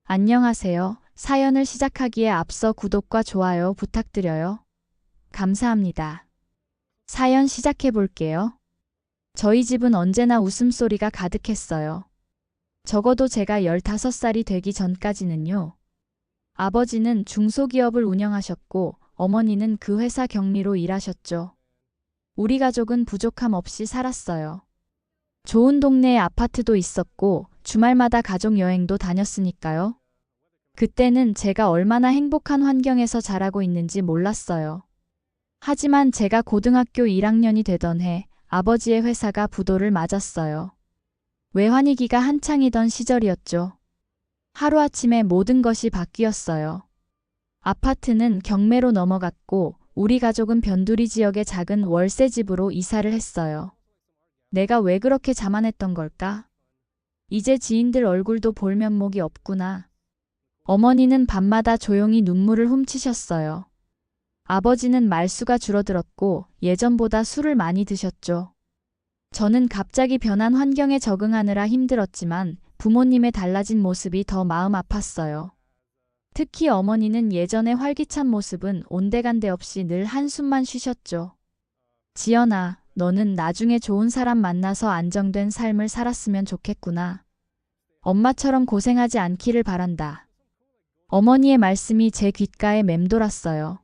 안녕하세요. 사연을 시작하기에 앞서 구독과 좋아요 부탁드려요. 감사합니다. 사연 시작해 볼게요. 저희 집은 언제나 웃음소리가 가득했어요. 적어도 제가 15살이 되기 전까지는요. 아버지는 중소기업을 운영하셨고 어머니는 그 회사 경리로 일하셨죠. 우리 가족은 부족함 없이 살았어요. 좋은 동네에 아파트도 있었고 주말마다 가족 여행도 다녔으니까요. 그때는 제가 얼마나 행복한 환경에서 자라고 있는지 몰랐어요. 하지만 제가 고등학교 1학년이 되던 해 아버지의 회사가 부도를 맞았어요. 외환위기가 한창이던 시절이었죠. 하루아침에 모든 것이 바뀌었어요. 아파트는 경매로 넘어갔고 우리 가족은 변두리 지역의 작은 월세집으로 이사를 했어요. 내가 왜 그렇게 자만했던 걸까? 이제 지인들 얼굴도 볼 면목이 없구나. 어머니는 밤마다 조용히 눈물을 훔치셨어요. 아버지는 말수가 줄어들었고 예전보다 술을 많이 드셨죠. 저는 갑자기 변한 환경에 적응하느라 힘들었지만 부모님의 달라진 모습이 더 마음 아팠어요. 특히 어머니는 예전의 활기찬 모습은 온데간데 없이 늘 한숨만 쉬셨죠. 지연아, 너는 나중에 좋은 사람 만나서 안정된 삶을 살았으면 좋겠구나. 엄마처럼 고생하지 않기를 바란다. 어머니의 말씀이 제 귓가에 맴돌았어요.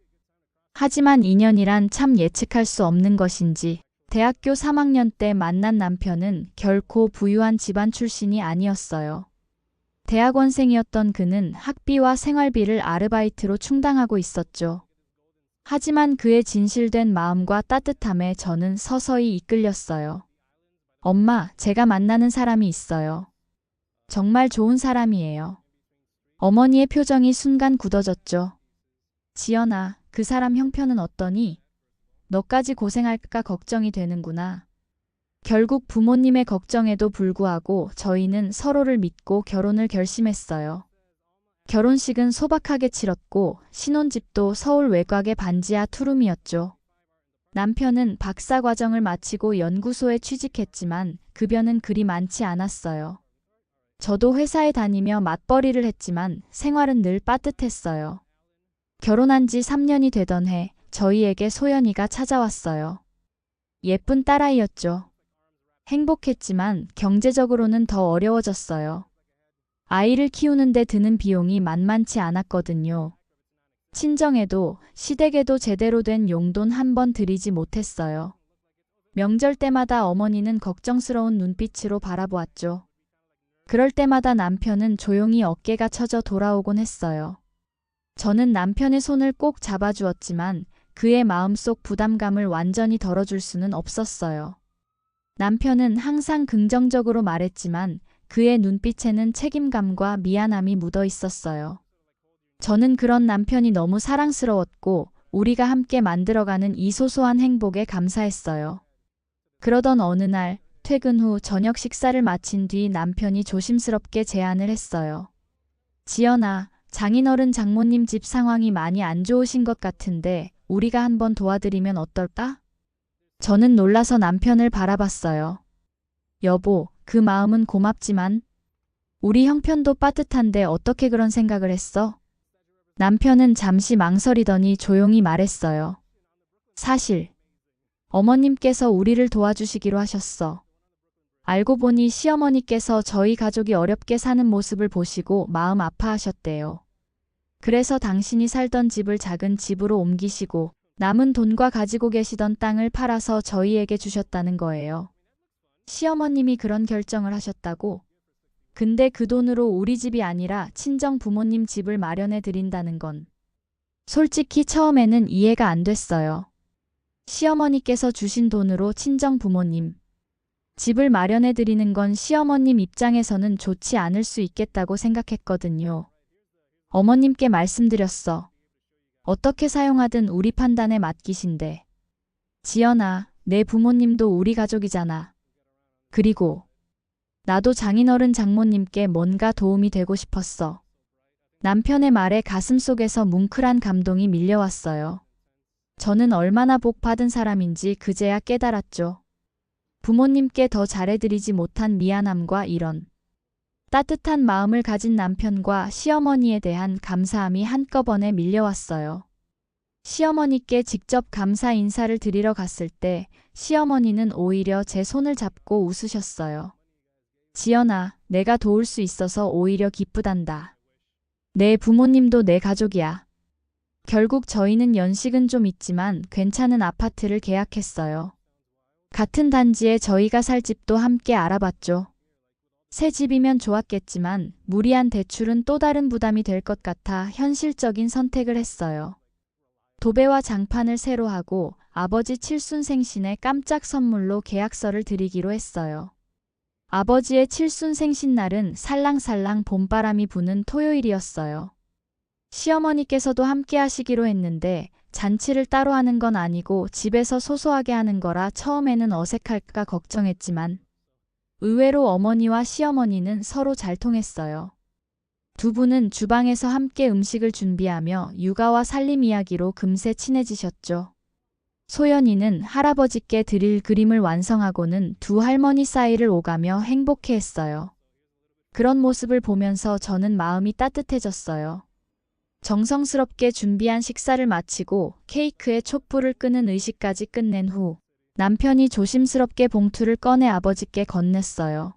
하지만 인연이란 참 예측할 수 없는 것인지 대학교 3학년 때 만난 남편은 결코 부유한 집안 출신이 아니었어요. 대학원생이었던 그는 학비와 생활비를 아르바이트로 충당하고 있었죠. 하지만 그의 진실된 마음과 따뜻함에 저는 서서히 이끌렸어요. 엄마, 제가 만나는 사람이 있어요. 정말 좋은 사람이에요. 어머니의 표정이 순간 굳어졌죠. 지연아, 그 사람 형편은 어떠니? 너까지 고생할까 걱정이 되는구나. 결국 부모님의 걱정에도 불구하고 저희는 서로를 믿고 결혼을 결심했어요. 결혼식은 소박하게 치렀고 신혼집도 서울 외곽의 반지하 투룸이었죠. 남편은 박사 과정을 마치고 연구소에 취직했지만 급여는 그리 많지 않았어요. 저도 회사에 다니며 맞벌이를 했지만 생활은 늘 빠듯했어요. 결혼한 지 3년이 되던 해 저희에게 소연이가 찾아왔어요. 예쁜 딸아이였죠. 행복했지만 경제적으로는 더 어려워졌어요. 아이를 키우는데 드는 비용이 만만치 않았거든요. 친정에도 시댁에도 제대로 된 용돈 한 번 드리지 못했어요. 명절 때마다 어머니는 걱정스러운 눈빛으로 바라보았죠. 그럴 때마다 남편은 조용히 어깨가 처져 돌아오곤 했어요. 저는 남편의 손을 꼭 잡아주었지만 그의 마음속 부담감을 완전히 덜어줄 수는 없었어요. 남편은 항상 긍정적으로 말했지만 그의 눈빛에는 책임감과 미안함이 묻어 있었어요. 저는 그런 남편이 너무 사랑스러웠고 우리가 함께 만들어가는 이 소소한 행복에 감사했어요. 그러던 어느 날 퇴근 후 저녁 식사를 마친 뒤 남편이 조심스럽게 제안을 했어요. 지연아, 장인어른 장모님 집 상황이 많이 안 좋으신 것 같은데 우리가 한번 도와드리면 어떨까? 저는 놀라서 남편을 바라봤어요. 여보, 그 마음은 고맙지만 우리 형편도 빠듯한데 어떻게 그런 생각을 했어? 남편은 잠시 망설이더니 조용히 말했어요. 사실 어머님께서 우리를 도와주시기로 하셨어. 알고 보니 시어머니께서 저희 가족이 어렵게 사는 모습을 보시고 마음 아파하셨대요. 그래서 당신이 살던 집을 작은 집으로 옮기시고 남은 돈과 가지고 계시던 땅을 팔아서 저희에게 주셨다는 거예요. 시어머님이 그런 결정을 하셨다고? 근데 그 돈으로 우리 집이 아니라 친정 부모님 집을 마련해 드린다는 건 솔직히 처음에는 이해가 안 됐어요. 시어머니께서 주신 돈으로 친정 부모님 집을 마련해 드리는 건 시어머님 입장에서는 좋지 않을 수 있겠다고 생각했거든요. 어머님께 말씀드렸어. 어떻게 사용하든 우리 판단에 맡기신대. 지연아, 내 부모님도 우리 가족이잖아. 그리고 나도 장인어른 장모님께 뭔가 도움이 되고 싶었어. 남편의 말에 가슴속에서 뭉클한 감동이 밀려왔어요. 저는 얼마나 복 받은 사람인지 그제야 깨달았죠. 부모님께 더 잘해드리지 못한 미안함과 이런 따뜻한 마음을 가진 남편과 시어머니에 대한 감사함이 한꺼번에 밀려왔어요. 시어머니께 직접 감사 인사를 드리러 갔을 때 시어머니는 오히려 제 손을 잡고 웃으셨어요. 지연아, 내가 도울 수 있어서 오히려 기쁘단다. 내 부모님도 내 가족이야. 결국 저희는 연식은 좀 있지만 괜찮은 아파트를 계약했어요. 같은 단지에 저희가 살 집도 함께 알아봤죠. 새 집이면 좋았겠지만 무리한 대출은 또 다른 부담이 될 것 같아 현실적인 선택을 했어요. 도배와 장판을 새로 하고 아버지 칠순생신에 깜짝 선물로 계약서를 드리기로 했어요. 아버지의 칠순생신날은 살랑살랑 봄바람이 부는 토요일이었어요. 시어머니께서도 함께 하시기로 했는데 잔치를 따로 하는 건 아니고 집에서 소소하게 하는 거라 처음에는 어색할까 걱정했지만 의외로 어머니와 시어머니는 서로 잘 통했어요. 두 분은 주방에서 함께 음식을 준비하며 육아와 살림 이야기로 금세 친해지셨죠. 소연이는 할아버지께 드릴 그림을 완성하고는 두 할머니 사이를 오가며 행복해했어요. 그런 모습을 보면서 저는 마음이 따뜻해졌어요. 정성스럽게 준비한 식사를 마치고 케이크에 촛불을 끄는 의식까지 끝낸 후 남편이 조심스럽게 봉투를 꺼내 아버지께 건넸어요.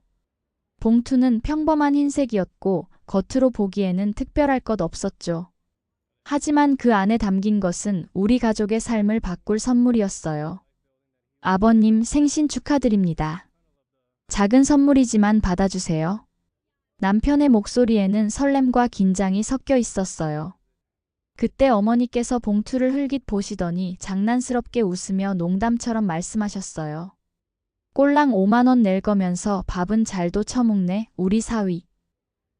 봉투는 평범한 흰색이었고 겉으로 보기에는 특별할 것 없었죠. 하지만 그 안에 담긴 것은 우리 가족의 삶을 바꿀 선물이었어요. 아버님 생신 축하드립니다. 작은 선물이지만 받아주세요. 남편의 목소리에는 설렘과 긴장이 섞여 있었어요. 그때 어머니께서 봉투를 흘깃 보시더니 장난스럽게 웃으며 농담처럼 말씀하셨어요. 꼴랑 5만 원 낼 거면서 밥은 잘도 처먹네, 우리 사위.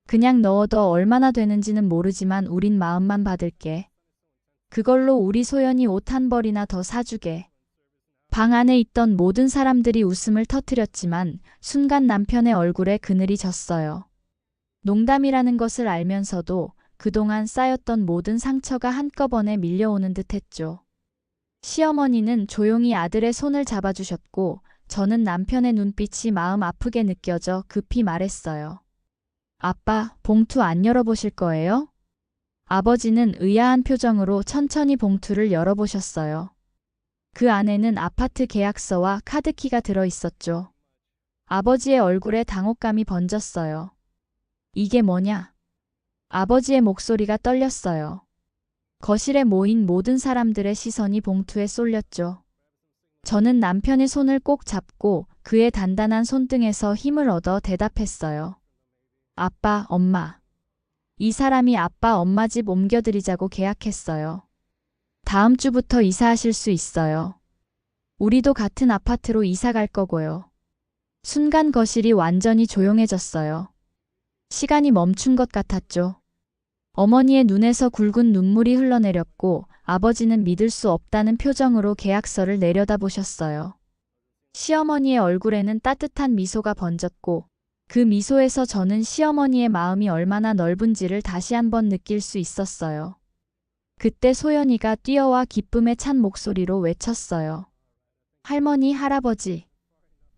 그냥 넣어도 얼마나 되는지는 모르지만 우린 마음만 받을게. 그걸로 우리 소연이 옷 한 벌이나 더 사주게. 방 안에 있던 모든 사람들이 웃음을 터뜨렸지만 순간 남편의 얼굴에 그늘이 졌어요. 농담이라는 것을 알면서도 그동안 쌓였던 모든 상처가 한꺼번에 밀려오는 듯했죠. 시어머니는 조용히 아들의 손을 잡아주셨고 저는 남편의 눈빛이 마음 아프게 느껴져 급히 말했어요. 아빠, 봉투 안 열어보실 거예요? 아버지는 의아한 표정으로 천천히 봉투를 열어보셨어요. 그 안에는 아파트 계약서와 카드키가 들어있었죠. 아버지의 얼굴에 당혹감이 번졌어요. 이게 뭐냐? 아버지의 목소리가 떨렸어요. 거실에 모인 모든 사람들의 시선이 봉투에 쏠렸죠. 저는 남편의 손을 꼭 잡고 그의 단단한 손등에서 힘을 얻어 대답했어요. 아빠, 엄마. 이 사람이 아빠, 엄마 집 옮겨드리자고 계약했어요. 다음 주부터 이사하실 수 있어요. 우리도 같은 아파트로 이사 갈 거고요. 순간 거실이 완전히 조용해졌어요. 시간이 멈춘 것 같았죠. 어머니의 눈에서 굵은 눈물이 흘러내렸고 아버지는 믿을 수 없다는 표정으로 계약서를 내려다보셨어요. 시어머니의 얼굴에는 따뜻한 미소가 번졌고 그 미소에서 저는 시어머니의 마음이 얼마나 넓은지를 다시 한번 느낄 수 있었어요. 그때 소연이가 뛰어와 기쁨에 찬 목소리로 외쳤어요. 할머니, 할아버지.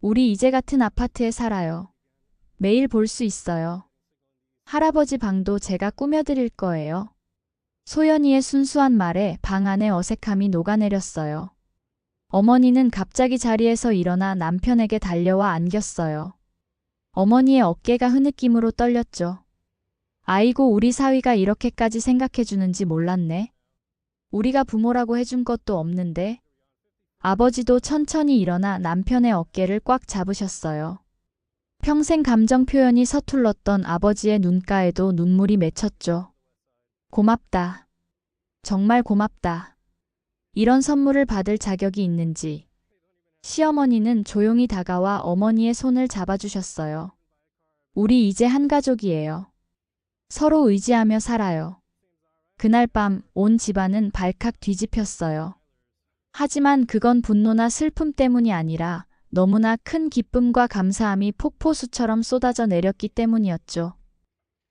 우리 이제 같은 아파트에 살아요. 매일 볼 수 있어요. 할아버지 방도 제가 꾸며드릴 거예요. 소연이의 순수한 말에 방 안의 어색함이 녹아내렸어요. 어머니는 갑자기 자리에서 일어나 남편에게 달려와 안겼어요. 어머니의 어깨가 흐느낌으로 떨렸죠. 아이고, 우리 사위가 이렇게까지 생각해주는지 몰랐네. 우리가 부모라고 해준 것도 없는데. 아버지도 천천히 일어나 남편의 어깨를 꽉 잡으셨어요. 평생 감정 표현이 서툴렀던 아버지의 눈가에도 눈물이 맺혔죠. 고맙다. 정말 고맙다. 이런 선물을 받을 자격이 있는지. 시어머니는 조용히 다가와 어머니의 손을 잡아주셨어요. 우리 이제 한 가족이에요. 서로 의지하며 살아요. 그날 밤 온 집안은 발칵 뒤집혔어요. 하지만 그건 분노나 슬픔 때문이 아니라 너무나 큰 기쁨과 감사함이 폭포수처럼 쏟아져 내렸기 때문이었죠.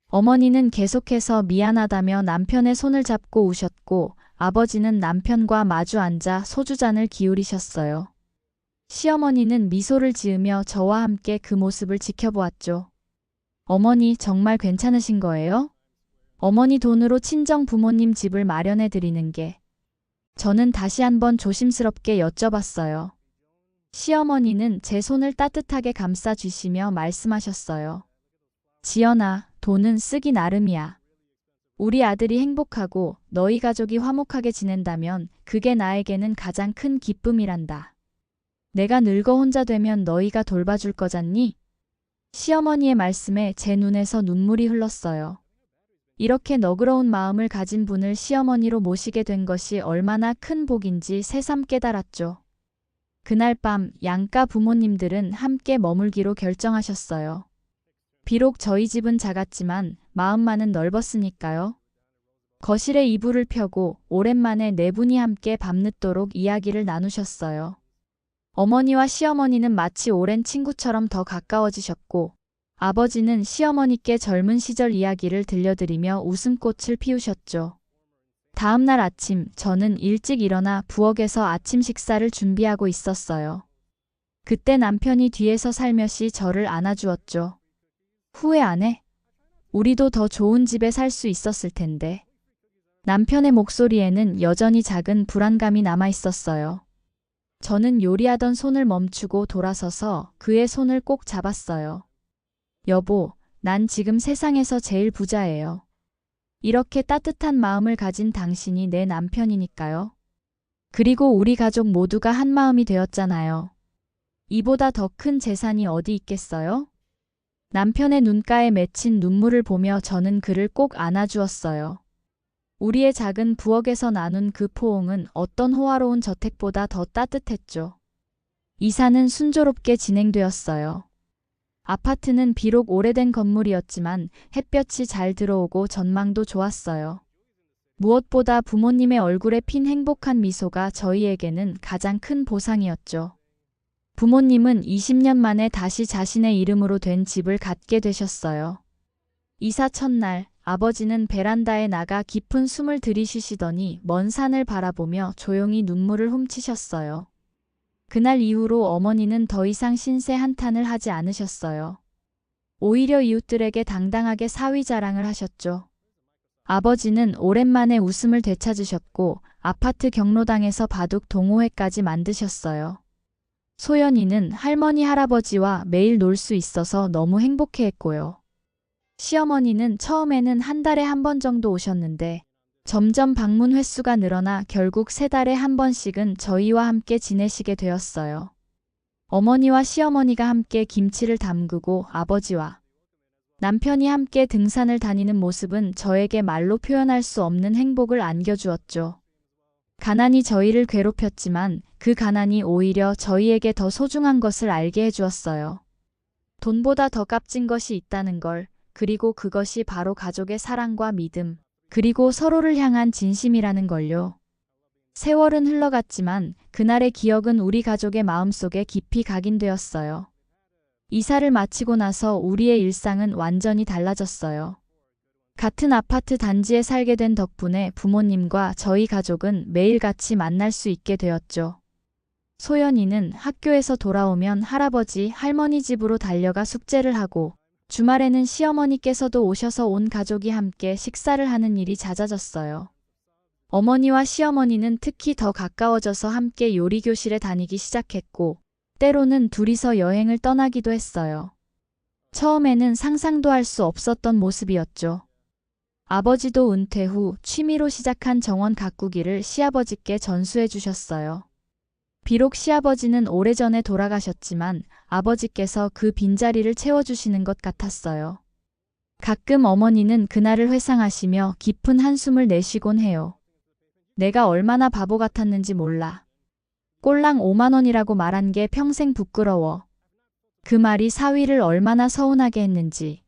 어머니는 계속해서 미안하다며 남편의 손을 잡고 우셨고 아버지는 남편과 마주 앉아 소주잔을 기울이셨어요. 시어머니는 미소를 지으며 저와 함께 그 모습을 지켜보았죠. 어머니 정말 괜찮으신 거예요? 어머니 돈으로 친정 부모님 집을 마련해 드리는 게. 저는 다시 한번 조심스럽게 여쭤봤어요. 시어머니는 제 손을 따뜻하게 감싸 주시며 말씀하셨어요. 지연아, 돈은 쓰기 나름이야. 우리 아들이 행복하고 너희 가족이 화목하게 지낸다면 그게 나에게는 가장 큰 기쁨이란다. 내가 늙어 혼자 되면 너희가 돌봐줄 거잖니? 시어머니의 말씀에 제 눈에서 눈물이 흘렀어요. 이렇게 너그러운 마음을 가진 분을 시어머니로 모시게 된 것이 얼마나 큰 복인지 새삼 깨달았죠. 그날 밤 양가 부모님들은 함께 머물기로 결정하셨어요. 비록 저희 집은 작았지만 마음만은 넓었으니까요. 거실에 이불을 펴고 오랜만에 네 분이 함께 밤늦도록 이야기를 나누셨어요. 어머니와 시어머니는 마치 오랜 친구처럼 더 가까워지셨고, 아버지는 시어머니께 젊은 시절 이야기를 들려드리며 웃음꽃을 피우셨죠. 다음 날 아침 저는 일찍 일어나 부엌에서 아침 식사를 준비하고 있었어요. 그때 남편이 뒤에서 살며시 저를 안아주었죠. 후회 안 해? 우리도 더 좋은 집에 살 수 있었을 텐데. 남편의 목소리에는 여전히 작은 불안감이 남아 있었어요. 저는 요리하던 손을 멈추고 돌아서서 그의 손을 꼭 잡았어요. 여보, 난 지금 세상에서 제일 부자예요. 이렇게 따뜻한 마음을 가진 당신이 내 남편이니까요. 그리고 우리 가족 모두가 한 마음이 되었잖아요. 이보다 더 큰 재산이 어디 있겠어요? 남편의 눈가에 맺힌 눈물을 보며 저는 그를 꼭 안아주었어요. 우리의 작은 부엌에서 나눈 그 포옹은 어떤 호화로운 저택보다 더 따뜻했죠. 이사는 순조롭게 진행되었어요. 아파트는 비록 오래된 건물이었지만 햇볕이 잘 들어오고 전망도 좋았어요. 무엇보다 부모님의 얼굴에 핀 행복한 미소가 저희에게는 가장 큰 보상이었죠. 부모님은 20년 만에 다시 자신의 이름으로 된 집을 갖게 되셨어요. 이사 첫날, 아버지는 베란다에 나가 깊은 숨을 들이쉬시더니 먼 산을 바라보며 조용히 눈물을 훔치셨어요. 그날 이후로 어머니는 더 이상 신세 한탄을 하지 않으셨어요. 오히려 이웃들에게 당당하게 사위 자랑을 하셨죠. 아버지는 오랜만에 웃음을 되찾으셨고 아파트 경로당에서 바둑 동호회까지 만드셨어요. 소연이는 할머니 할아버지와 매일 놀 수 있어서 너무 행복해했고요. 시어머니는 처음에는 한 달에 한 번 정도 오셨는데 점점 방문 횟수가 늘어나 결국 3달에 한 번씩은 저희와 함께 지내시게 되었어요. 어머니와 시어머니가 함께 김치를 담그고 아버지와 남편이 함께 등산을 다니는 모습은 저에게 말로 표현할 수 없는 행복을 안겨주었죠. 가난이 저희를 괴롭혔지만 그 가난이 오히려 저희에게 더 소중한 것을 알게 해주었어요. 돈보다 더 값진 것이 있다는 걸, 그리고 그것이 바로 가족의 사랑과 믿음, 그리고 서로를 향한 진심이라는 걸요. 세월은 흘러갔지만 그날의 기억은 우리 가족의 마음속에 깊이 각인되었어요. 이사를 마치고 나서 우리의 일상은 완전히 달라졌어요. 같은 아파트 단지에 살게 된 덕분에 부모님과 저희 가족은 매일 같이 만날 수 있게 되었죠. 소연이는 학교에서 돌아오면 할아버지, 할머니 집으로 달려가 숙제를 하고 주말에는 시어머니께서도 오셔서 온 가족이 함께 식사를 하는 일이 잦아졌어요. 어머니와 시어머니는 특히 더 가까워져서 함께 요리교실에 다니기 시작했고 때로는 둘이서 여행을 떠나기도 했어요. 처음에는 상상도 할 수 없었던 모습이었죠. 아버지도 은퇴 후 취미로 시작한 정원 가꾸기를 시아버지께 전수해 주셨어요. 비록 시아버지는 오래전에 돌아가셨지만 아버지께서 그 빈자리를 채워주시는 것 같았어요. 가끔 어머니는 그날을 회상하시며 깊은 한숨을 내쉬곤 해요. 내가 얼마나 바보 같았는지 몰라. 꼴랑 5만 원이라고 말한 게 평생 부끄러워. 그 말이 사위를 얼마나 서운하게 했는지.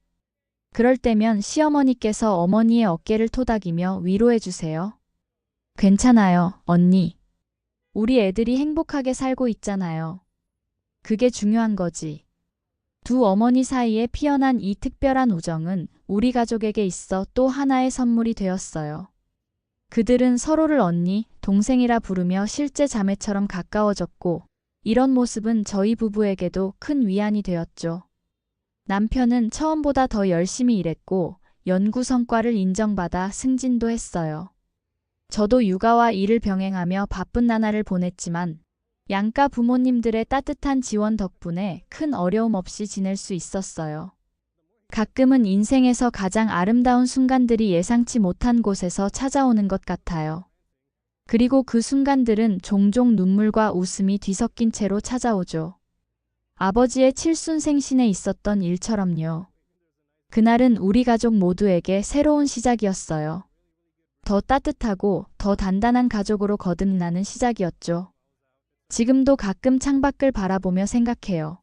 그럴 때면 시어머니께서 어머니의 어깨를 토닥이며 위로해 주세요. 괜찮아요, 언니. 우리 애들이 행복하게 살고 있잖아요. 그게 중요한 거지. 두 어머니 사이에 피어난 이 특별한 우정은 우리 가족에게 있어 또 하나의 선물이 되었어요. 그들은 서로를 언니, 동생이라 부르며 실제 자매처럼 가까워졌고 이런 모습은 저희 부부에게도 큰 위안이 되었죠. 남편은 처음보다 더 열심히 일했고 연구 성과를 인정받아 승진도 했어요. 저도 육아와 일을 병행하며 바쁜 나날을 보냈지만 양가 부모님들의 따뜻한 지원 덕분에 큰 어려움 없이 지낼 수 있었어요. 가끔은 인생에서 가장 아름다운 순간들이 예상치 못한 곳에서 찾아오는 것 같아요. 그리고 그 순간들은 종종 눈물과 웃음이 뒤섞인 채로 찾아오죠. 아버지의 칠순생신에 있었던 일처럼요. 그날은 우리 가족 모두에게 새로운 시작이었어요. 더 따뜻하고 더 단단한 가족으로 거듭나는 시작이었죠. 지금도 가끔 창밖을 바라보며 생각해요.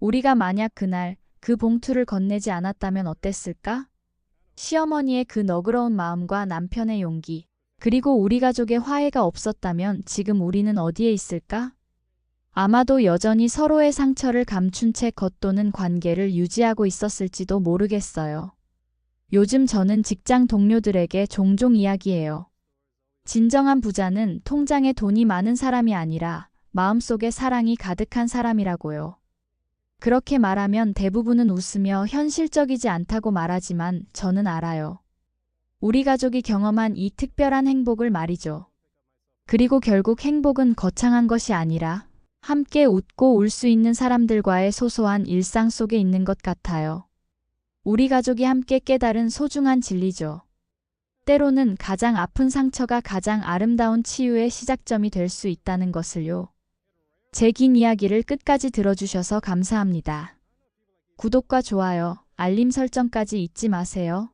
우리가 만약 그날 그 봉투를 건네지 않았다면 어땠을까? 시어머니의 그 너그러운 마음과 남편의 용기, 그리고 우리 가족의 화해가 없었다면 지금 우리는 어디에 있을까? 아마도 여전히 서로의 상처를 감춘 채 겉도는 관계를 유지하고 있었을지도 모르겠어요. 요즘 저는 직장 동료들에게 종종 이야기해요. 진정한 부자는 통장에 돈이 많은 사람이 아니라 마음속에 사랑이 가득한 사람이라고요. 그렇게 말하면 대부분은 웃으며 현실적이지 않다고 말하지만 저는 알아요. 우리 가족이 경험한 이 특별한 행복을 말이죠. 그리고 결국 행복은 거창한 것이 아니라 함께 웃고 울 수 있는 사람들과의 소소한 일상 속에 있는 것 같아요. 우리 가족이 함께 깨달은 소중한 진리죠. 때로는 가장 아픈 상처가 가장 아름다운 치유의 시작점이 될 수 있다는 것을요. 제 긴 이야기를 끝까지 들어주셔서 감사합니다. 구독과 좋아요, 알림 설정까지 잊지 마세요.